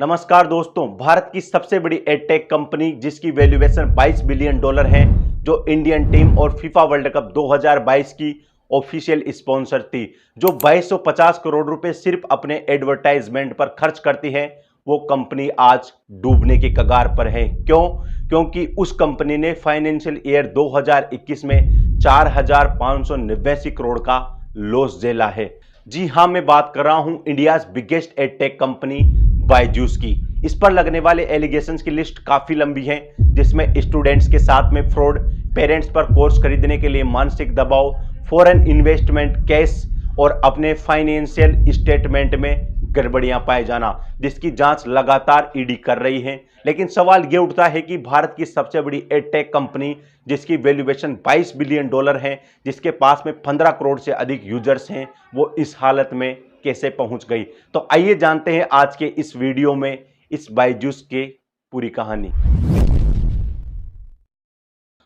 नमस्कार दोस्तों, भारत की सबसे बड़ी एडटेक कंपनी जिसकी वैल्यूएशन $22 बिलियन है, जो इंडियन टीम और फीफा वर्ल्ड कप 2022 की ऑफिशियल स्पॉन्सर थी, जो 2250 करोड़ रुपए सिर्फ अपने एडवर्टाइजमेंट पर खर्च करती है, वो कंपनी आज डूबने के कगार पर है। क्यों? क्योंकि उस कंपनी ने फाइनेंशियल ईयर 2021 में 4589 करोड़ का लॉस झेला है। जी हां, मैं बात कर रहा हूं India's biggest edtech company Byju's की। इस पर लगने वाले एलिगेशंस की लिस्ट काफी लंबी है, जिसमें स्टूडेंट्स के साथ में फ्रॉड, पेरेंट्स पर कोर्स खरीदने के लिए मानसिक दबाव, फॉरेन इन्वेस्टमेंट, कैश और अपने फाइनेंशियल स्टेटमेंट में गड़बड़ियां पाए जाना, जिसकी जांच लगातार ईडी कर रही है। लेकिन सवाल यह उठता है कि भारत की सबसे बड़ी एडटेक कंपनी जिसकी वैल्यूएशन $22 बिलियन है, जिसके पास में 15 करोड़ से अधिक यूजर्स हैं, वो इस हालत में कैसे पहुंच गई। तो आइए जानते हैं आज के इस वीडियो में इस बायजूस के पूरी कहानी।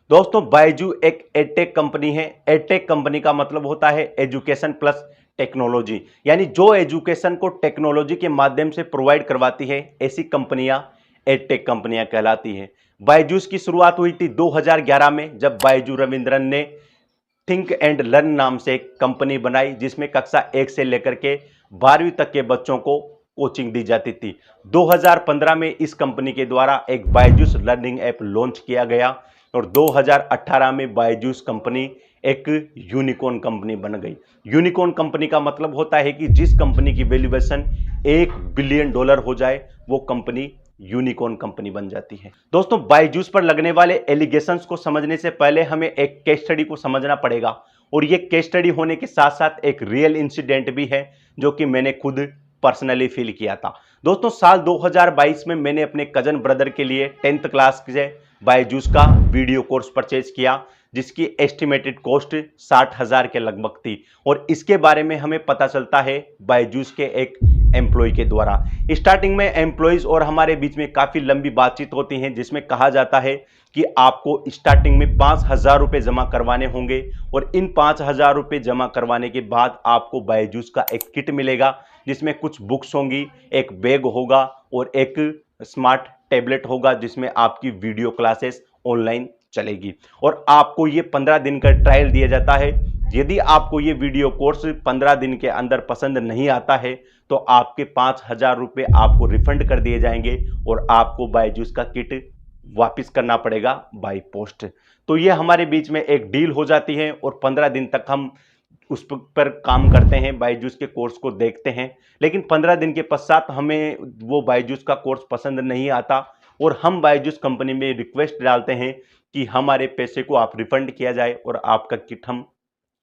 दोस्तों, बायजू एक एडटेक कंपनी है। एडटेक कंपनी का मतलब होता है एजुकेशन प्लस टेक्नोलॉजी, यानी जो एजुकेशन को टेक्नोलॉजी के माध्यम से प्रोवाइड करवाती है, ऐसी कंपनियां एडटेक कंपनियां कहलाती हैं। बायजूस की शुरुआत हुई थी 2011 में, जब बायजू रविंद्रन ने थिंक एंड लर्न नाम से एक कंपनी बनाई, जिसमें कक्षा 1 से लेकर के 12वीं तक के बच्चों को कोचिंग दी जाती थी। 2015 में इस कंपनी के द्वारा एक बायजूस लर्निंग ऐप लॉन्च किया गया और 2018 में बायजूस कंपनी एक यूनिकॉर्न कंपनी बन गई। यूनिकॉर्न कंपनी का मतलब होता है कि जिस कंपनी की वैल्यूएशन $1 बिलियन हो जाए, वो कंपनी यूनिकॉर्न कंपनी बन जाती है। दोस्तों, बायजूस पर लगने वाले एलिगेशंस को समझने से पहले हमें एक केस स्टडी को समझना पड़ेगा, और ये केस स्टडी होने के साथ साथ एक रियल इंसिडेंट भी है, जो कि मैंने खुद पर्सनली फील किया था। दोस्तों, साल 2022 में मैंने अपने कजन ब्रदर के लिए 10th क्लास से बायजूस का वीडियो कोर्स परचेज किया, जिसकी एस्टिमेटेड कॉस्ट 60,000 के लगभग थी। और इसके बारे में हमें पता चलता है बायजूस के एक एम्प्लॉय के द्वारा। स्टार्टिंग में एम्प्लॉयज और हमारे बीच में काफी लंबी बातचीत होती है, जिसमें कहा जाता है कि आपको स्टार्टिंग में 5,000 रुपए जमा करवाने होंगे, और इन 5,000 रुपए जमा करवाने के बाद आपको बायजूस का एक किट मिलेगा, जिसमें कुछ बुक्स होंगी, एक बैग होगा और एक स्मार्ट टैबलेट होगा, जिसमें आपकी वीडियो क्लासेस ऑनलाइन चलेगी। और आपको ये 15 दिन का ट्रायल दिया जाता है। यदि आपको ये वीडियो कोर्स 15 दिन के अंदर पसंद नहीं आता है, तो आपके 5,000 रुपए आपको रिफंड कर दिए जाएंगे और आपको बायजूस का किट वापस करना पड़ेगा बाय पोस्ट। तो ये हमारे बीच में एक डील हो जाती है, और 15 दिन तक हम उस पर काम करते हैं, बायजूस के कोर्स को देखते हैं। लेकिन 15 दिन के पश्चात हमें वो बायजूस का कोर्स पसंद नहीं आता, और हम बायजूस कंपनी में रिक्वेस्ट डालते हैं कि हमारे पैसे को आप रिफंड किया जाए और आपका किट हम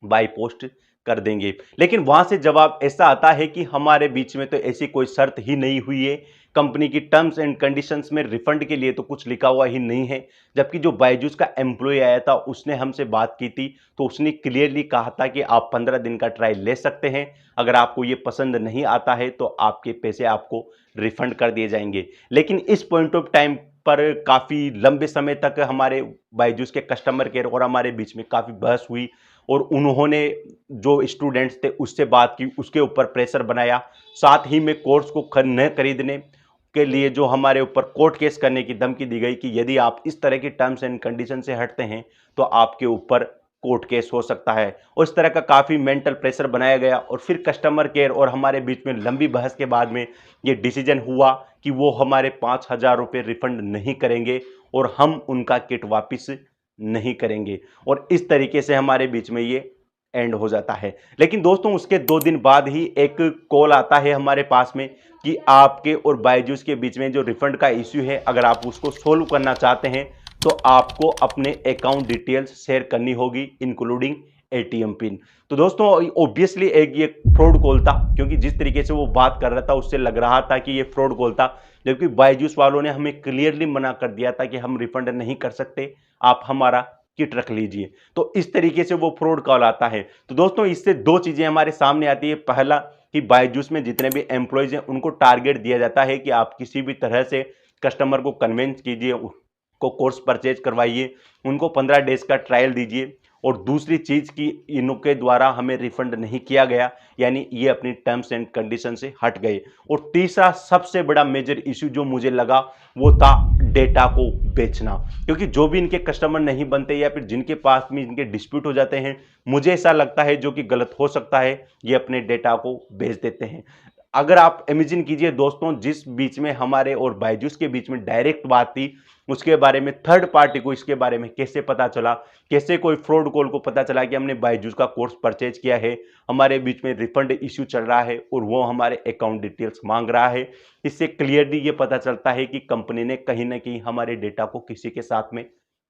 बाय पोस्ट कर देंगे। लेकिन वहां से जवाब ऐसा आता है कि हमारे बीच में तो ऐसी कोई शर्त ही नहीं हुई है, कंपनी की टर्म्स एंड कंडीशंस में रिफंड के लिए तो कुछ लिखा हुआ ही नहीं है। जबकि जो बायजूस का एम्प्लॉय आया था, उसने हमसे बात की थी, तो उसने क्लियरली कहा था कि आप 15 दिन का ट्रायल ले सकते हैं, अगर आपको ये पसंद नहीं आता है तो आपके पैसे आपको रिफंड कर दिए जाएंगे। लेकिन इस पॉइंट ऑफ टाइम पर काफ़ी लंबे समय तक हमारे बायजूस के कस्टमर केयर और हमारे बीच में काफ़ी बहस हुई, और उन्होंने जो स्टूडेंट्स थे उससे बात की, उसके ऊपर प्रेशर बनाया। साथ ही में कोर्स को न खरीदने के लिए जो हमारे ऊपर कोर्ट केस करने की धमकी दी गई कि यदि आप इस तरह की टर्म्स एंड कंडीशन से हटते हैं तो आपके ऊपर कोर्ट केस हो सकता है। और इस तरह का काफ़ी मेंटल प्रेशर बनाया गया, और फिर कस्टमर केयर और हमारे बीच में लंबी बहस के बाद में ये डिसीजन हुआ कि वो हमारे 5,000 रुपये रिफंड नहीं करेंगे और हम उनका किट वापस नहीं करेंगे, और इस तरीके से हमारे बीच में ये एंड हो जाता है। लेकिन दोस्तों, उसके 2 दिन बाद ही एक कॉल आता है हमारे पास में कि आपके और बायजूस के बीच में जो रिफंड का इश्यू है, अगर आप उसको सोल्व करना चाहते हैं तो आपको अपने अकाउंट डिटेल्स शेयर करनी होगी, इंक्लूडिंग एटीएम पिन। तो दोस्तों, ऑब्वियसली एक ये फ्रॉड कॉल था, क्योंकि जिस तरीके से वो बात कर रहा था उससे लग रहा था कि ये फ्रॉड कॉल था। जबकि बायजूस वालों ने हमें क्लियरली मना कर दिया था कि हम रिफंड नहीं कर सकते, आप हमारा किट रख लीजिए। तो इस तरीके से वो फ्रॉड कॉल आता है। तो दोस्तों, इससे 2 चीजें हमारे सामने आती है। पहला कि बायजूस में जितने भी एम्प्लॉयज हैं उनको टारगेट दिया जाता है कि आप किसी भी तरह से कस्टमर को कन्विंस कीजिए, को कोर्स परचेज करवाइए, उनको 15 डेज का ट्रायल दीजिए, और दूसरी चीज कि इनके द्वारा हमें रिफंड नहीं किया गया, यानी ये अपनी टर्म्स एंड कंडीशन से हट गए। और तीसरा सबसे बड़ा मेजर इश्यू जो मुझे लगा वो था डेटा को बेचना, क्योंकि जो भी इनके कस्टमर नहीं बनते या फिर जिनके पास में इनके डिस्प्यूट हो जाते हैं, मुझे ऐसा लगता है जो कि गलत हो सकता है, ये अपने डेटा को बेच देते हैं। अगर आप इमेजिन कीजिए दोस्तों, जिस बीच में हमारे और बायजूस के बीच में डायरेक्ट बात थी, उसके बारे में थर्ड पार्टी को इसके बारे में कैसे पता चला, कैसे कोई फ्रॉड कॉल को पता चला कि हमने बायजूस का कोर्स परचेज किया है, हमारे बीच में रिफंड इश्यू चल रहा है और वो हमारे अकाउंट डिटेल्स मांग रहा है। इससे क्लियरली ये पता चलता है कि कंपनी ने कहीं ना कहीं हमारे डेटा को किसी के साथ में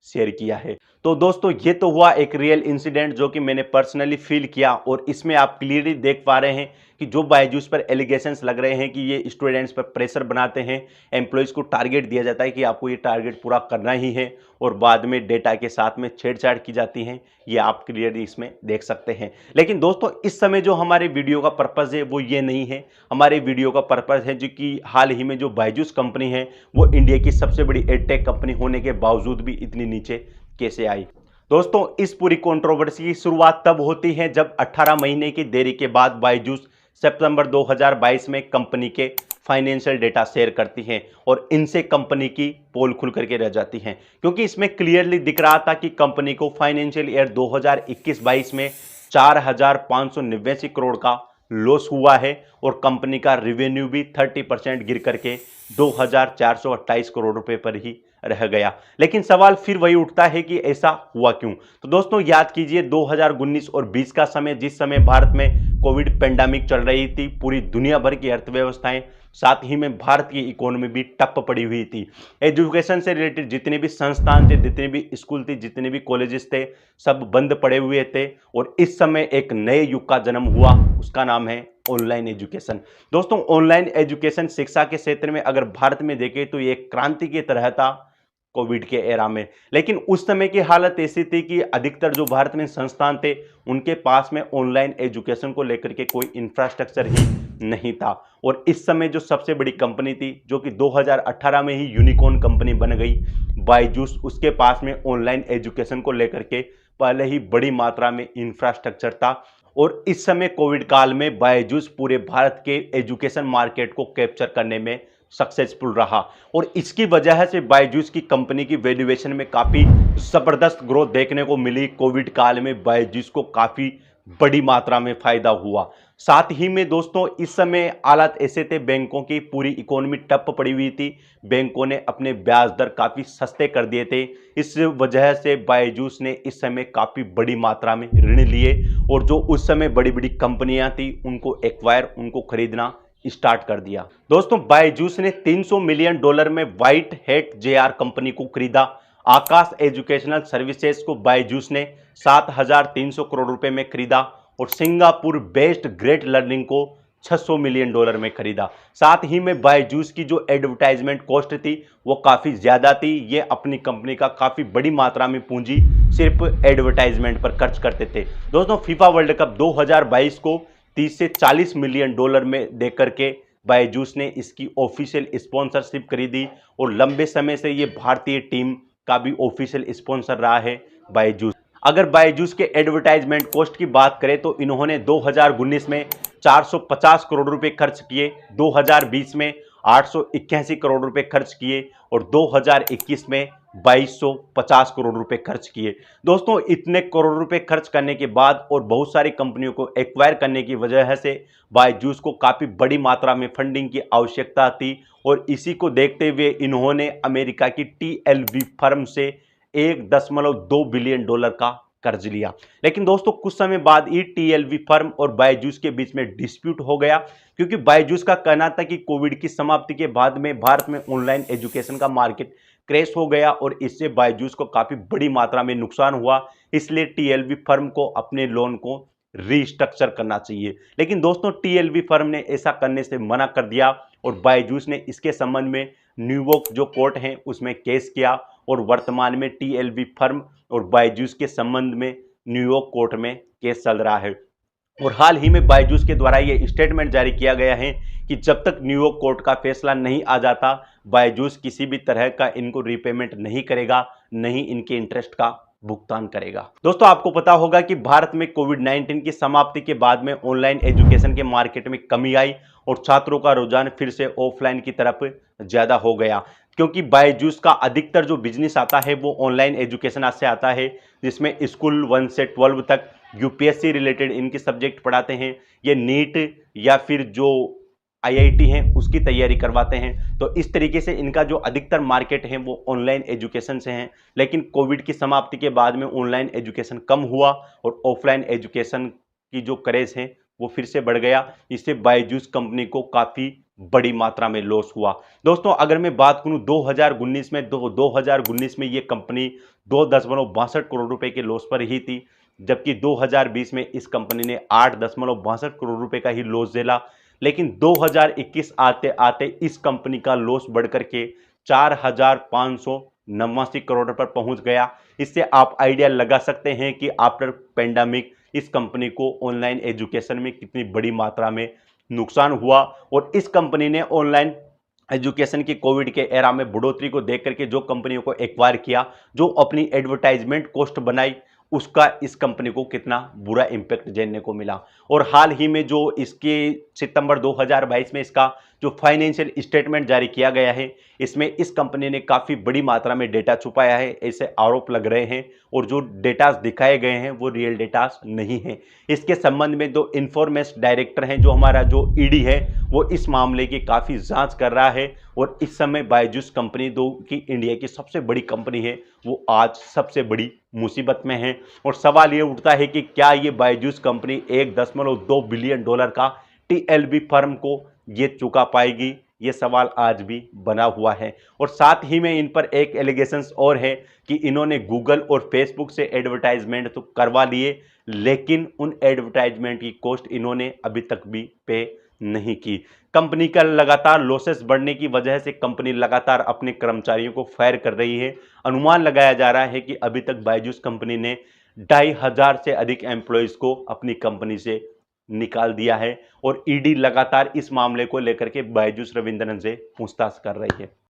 शेयर किया है। तो दोस्तों ये तो हुआ एक रियल इंसिडेंट जो कि मैंने पर्सनली फील किया, और इसमें आप क्लियरली देख पा रहे हैं कि जो बायजूस पर एलिगेशंस लग रहे हैं कि ये स्टूडेंट्स पर प्रेशर बनाते हैं, एम्प्लॉयज को टारगेट दिया जाता है कि आपको ये टारगेट पूरा करना ही है, और बाद में डेटा के साथ में छेड़छाड़ की जाती है, ये आप क्लियरली इसमें देख सकते हैं। लेकिन दोस्तों इस समय जो हमारे वीडियो का पर्पज़ है वो ये नहीं है। हमारे वीडियो का पर्पज़ है जो कि हाल ही में जो बायजूस कंपनी है वो इंडिया की सबसे बड़ी एडटेक कंपनी होने के बावजूद भी इतनी नीचे कैसे आई। दोस्तों इस पूरी कंट्रोवर्सी की शुरुआत तब होती है जब 18 महीने की देरी के बाद बायजूस सितंबर 2022 में कंपनी के फाइनेंशियल डेटा शेयर करती है, और इनसे कंपनी की पोल खुल करके रह जाती है, क्योंकि इसमें क्लियरली दिख रहा था कि कंपनी को फाइनेंशियल ईयर 2021-22 में 4,589 करोड़ का लॉस हुआ है, और कंपनी का रेवेन्यू भी 30% गिर करके 2,428 करोड़ रुपए पर ही रह गया। लेकिन सवाल फिर वही उठता है कि ऐसा हुआ क्यों। तो दोस्तों याद कीजिए 2019 और 20 का समय, जिस समय भारत में कोविड पेंडेमिक चल रही थी, पूरी दुनिया भर की अर्थव्यवस्थाएं, साथ ही में भारत की इकोनॉमी भी ठप पड़ी हुई थी। एजुकेशन से रिलेटेड जितने भी संस्थान थे, जितने भी स्कूल थे, जितने भी कॉलेजेस थे, सब बंद पड़े हुए थे, और इस समय एक नए युग का जन्म हुआ, उसका नाम है ऑनलाइन एजुकेशन। दोस्तों ऑनलाइन एजुकेशन शिक्षा के क्षेत्र में अगर भारत में देखें तो ये एक क्रांति की तरह था कोविड के एरा में। लेकिन उस समय की हालत ऐसी थी कि अधिकतर जो भारत में संस्थान थे उनके पास में ऑनलाइन एजुकेशन को लेकर के कोई इंफ्रास्ट्रक्चर ही नहीं था। और इस समय जो सबसे बड़ी कंपनी थी, जो कि 2018 में ही यूनिकॉर्न कंपनी बन गई, बायजूस, उसके पास में ऑनलाइन एजुकेशन को लेकर के पहले ही बड़ी मात्रा में इंफ्रास्ट्रक्चर था। और इस समय कोविड काल में बायजूस पूरे भारत के एजुकेशन मार्केट को कैप्चर करने में सक्सेसफुल रहा, और इसकी वजह से बायजूस की कंपनी की वैल्यूएशन में काफ़ी ज़बरदस्त ग्रोथ देखने को मिली। कोविड काल में बायजूस को काफ़ी बड़ी मात्रा में फायदा हुआ। साथ ही में दोस्तों इस समय हालात ऐसे थे, बैंकों की पूरी इकोनॉमी ठप पड़ी हुई थी, बैंकों ने अपने ब्याज दर काफ़ी सस्ते कर दिए थे। इस वजह से बायजूस ने इस समय काफ़ी बड़ी मात्रा में ऋण लिए, और जो उस समय बड़ी बड़ी कंपनियां थी उनको एक्वायर, उनको खरीदना स्टार्ट कर दिया। दोस्तों बायजूस ने $300 मिलियन में व्हाइट हैट जेआर कंपनी को खरीदा। आकाश एजुकेशनल सर्विसेज को बायजूस ने 7,300 करोड़ रुपए में खरीदा, और सिंगापुर बेस्ड ग्रेट लर्निंग को $600 मिलियन में खरीदा। साथ ही में बायजूस की जो एडवर्टाइजमेंट कॉस्ट थी वो काफ़ी ज़्यादा थी। ये अपनी कंपनी का काफ़ी बड़ी मात्रा में पूंजी सिर्फ एडवर्टाइजमेंट पर खर्च करते थे। दोस्तों फीफा वर्ल्ड कप 2022 को 30 से 40 मिलियन डॉलर में देकर के बायजूस ने इसकी ऑफिशियल स्पॉन्सरशिप खरीदी, और लंबे समय से ये भारतीय टीम का भी ऑफिशियल स्पॉन्सर रहा है बायजूस। अगर बायजूस के एडवर्टाइजमेंट कॉस्ट की बात करें तो इन्होंने 2019 में 450 करोड़ रुपए खर्च किए, 2020 में 881 करोड़ रुपए खर्च किए, और 2021 में 2250 करोड़ रुपए खर्च किए। दोस्तों इतने करोड़ रुपए खर्च करने के बाद और बहुत सारी कंपनियों को एक्वायर करने की वजह से बायजूस को काफ़ी बड़ी मात्रा में फंडिंग की आवश्यकता थी, और इसी को देखते हुए इन्होंने अमेरिका की TLV फर्म से $1.2 बिलियन का कर्ज लिया। लेकिन दोस्तों कुछ समय बाद ही TLV फर्म और बायजूस के बीच में डिस्प्यूट हो गया, क्योंकि बायजूस का कहना था कि कोविड की समाप्ति के बाद में भारत में ऑनलाइन एजुकेशन का मार्केट क्रैश हो गया, और इससे बायजूस को काफ़ी बड़ी मात्रा में नुकसान हुआ। इसलिए TLV फर्म को अपने लोन को रीस्ट्रक्चर करना चाहिए। लेकिन दोस्तों TLV फर्म ने ऐसा करने से मना कर दिया, और बायजूस ने इसके संबंध में न्यूयॉर्क जो कोर्ट है उसमें केस किया, और वर्तमान में TLV फर्म और बायजूस के संबंध में न्यूयॉर्क कोर्ट में केस चल रहा है। और हाल ही में बायजूस के द्वारा ये स्टेटमेंट जारी किया गया है कि जब तक न्यूयॉर्क कोर्ट का फैसला नहीं आ जाता बायजूस किसी भी तरह का इनको रीपेमेंट नहीं करेगा, नहीं इनके इंटरेस्ट का भुगतान करेगा। दोस्तों आपको पता होगा कि भारत में कोविड-19 की समाप्ति के बाद में ऑनलाइन एजुकेशन के मार्केट में कमी आई और छात्रों का रुझान फिर से ऑफलाइन की तरफ ज्यादा हो गया, क्योंकि बायजूस का अधिकतर जो बिजनेस आता है वो ऑनलाइन एजुकेशन से आता है, जिसमें स्कूल 1 से 12 तक यूपीएससी रिलेटेड इनके सब्जेक्ट पढ़ाते हैं। ये नीट या फिर जो आईआईटी हैं उसकी तैयारी करवाते हैं। तो इस तरीके से इनका जो अधिकतर मार्केट है वो ऑनलाइन एजुकेशन से है। लेकिन कोविड की समाप्ति के बाद में ऑनलाइन एजुकेशन कम हुआ और ऑफलाइन एजुकेशन की जो क्रेज है वो फिर से बढ़ गया। इससे बायजूस कंपनी को काफी बड़ी मात्रा में लॉस हुआ। दोस्तों अगर मैं बात करूं 2019 में, 2019 में ये कंपनी 2.62 करोड़ रुपए के लॉस पर ही थी, जबकि 2020 में इस कंपनी ने 8.62 करोड़ रुपए का ही लॉस झेला। लेकिन 2021 आते आते इस कंपनी का लॉस बढ़कर के 4,589 करोड़ पर पहुंच गया। इससे आप आइडिया लगा सकते हैं कि आफ्टर पेंडेमिक इस कंपनी को ऑनलाइन एजुकेशन में कितनी बड़ी मात्रा में नुकसान हुआ। और इस कंपनी ने ऑनलाइन एजुकेशन की कोविड के एरा में बढ़ोतरी को देख करके जो कंपनियों को एक्वायर किया, जो अपनी एडवर्टाइजमेंट कॉस्ट बनाई, उसका इस कंपनी को कितना बुरा इंपैक्ट झेलने को मिला। और हाल ही में जो इसके सितंबर 2022 में इसका जो फाइनेंशियल स्टेटमेंट जारी किया गया है, इसमें इस कंपनी ने काफ़ी बड़ी मात्रा में डेटा छुपाया है, ऐसे आरोप लग रहे हैं। और जो डेटास दिखाए गए हैं वो रियल डेटास नहीं है। इसके संबंध में जो इन्फॉर्मेशन डायरेक्टर हैं, जो हमारा जो ईडी है, वो इस मामले की काफ़ी जांच कर रहा है। और इस समय बायजूस कंपनी जो कि इंडिया की सबसे बड़ी कंपनी है, वो आज सबसे बड़ी मुसीबत में है। और सवाल ये उठता है कि क्या ये बायजूस कंपनी 1.2 बिलियन डॉलर का टीएलबी फर्म को ये चुका पाएगी? ये सवाल आज भी बना हुआ है। और साथ ही में इन पर एक एलिगेशंस और है कि इन्होंने गूगल और फेसबुक से एडवर्टाइजमेंट तो करवा लिए, लेकिन उन एडवर्टाइजमेंट की कॉस्ट इन्होंने अभी तक भी पे नहीं की। कंपनी का लगातार लॉसेस बढ़ने की वजह से कंपनी लगातार अपने कर्मचारियों को फायर कर रही है। अनुमान लगाया जा रहा है कि अभी तक बायजूस कंपनी ने 2,500 से अधिक एम्प्लॉयज को अपनी कंपनी से निकाल दिया है। और ईडी लगातार इस मामले को लेकर के बायजूस रविंद्रन से पूछताछ कर रही है।